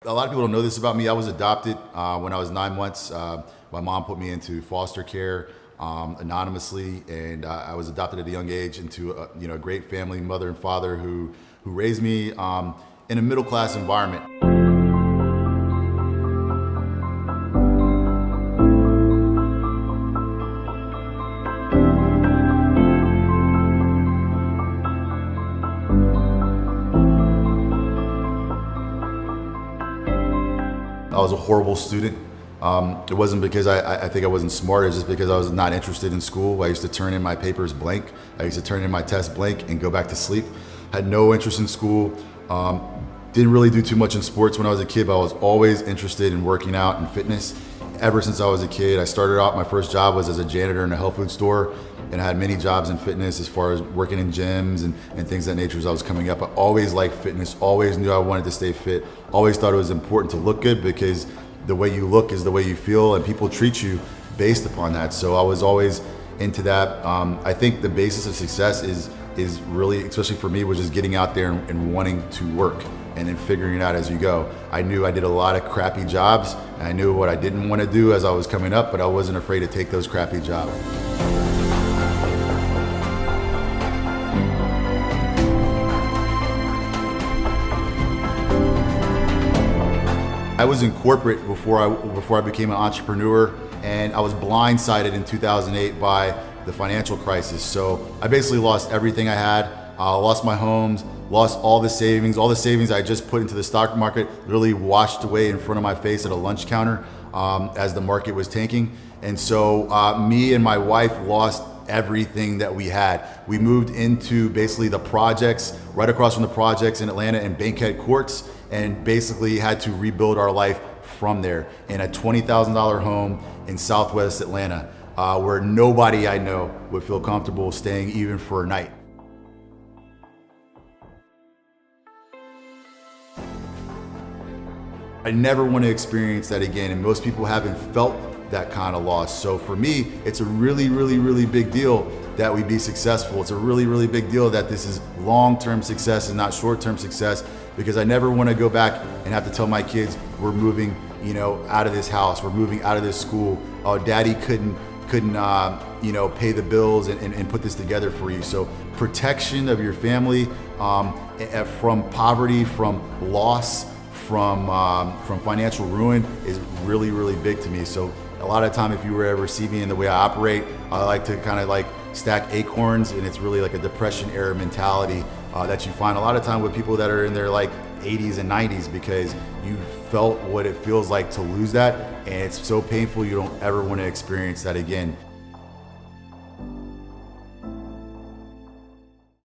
A lot of people don't know this about me. I was adopted when I was 9 months. My mom put me into foster care anonymously, and I was adopted at a young age into a great family, mother and father who raised me in a middle class environment. I was a horrible student. It wasn't because I think I wasn't smart, it was just because I was not interested in school. I used to turn in my papers blank. I used to turn in my tests blank and go back to sleep. Had no interest in school. Didn't really do too much in sports when I was a kid, but I was always interested in working out and fitness. Ever since I was a kid, I started out, my first job was as a janitor in a health food store, and I had many jobs in fitness as far as working in gyms and things of that nature as I was coming up. I always liked fitness, always knew I wanted to stay fit, always thought it was important to look good because the way you look is the way you feel, and people treat you based upon that. So I was always into that. I think the basis of success is really, especially for me, was just getting out there and wanting to work and then figuring it out as you go. I knew I did a lot of crappy jobs, and I knew what I didn't want to do as I was coming up, but I wasn't afraid to take those crappy jobs. I was in corporate before I became an entrepreneur, and I was blindsided in 2008 by the financial crisis. So I basically lost everything I had. Lost my homes, lost all the savings. All the savings I just put into the stock market literally washed away in front of my face at a lunch counter as the market was tanking. And so me and my wife lost everything that we had. We moved into basically the projects, right across from the projects in Atlanta in Bankhead Courts, and basically had to rebuild our life from there in a $20,000 home in Southwest Atlanta, where nobody I know would feel comfortable staying even for a night. I never want to experience that again, and most people haven't felt that kind of loss. So for me, it's a really, really, really big deal that we be successful. It's a really, really big deal that this is long-term success and not short-term success, because I never want to go back and have to tell my kids, we're moving, out of this house, we're moving out of this school. Oh, daddy couldn't pay the bills and put this together for you. So protection of your family from poverty, from loss, from financial ruin is really, really big to me. So a lot of time, if you were ever see me in the way I operate, I like to kind of like stack acorns, and it's really like a depression era mentality that you find a lot of time with people that are in their like 80s and 90s, because you felt what it feels like to lose that, and it's so painful you don't ever want to experience that again.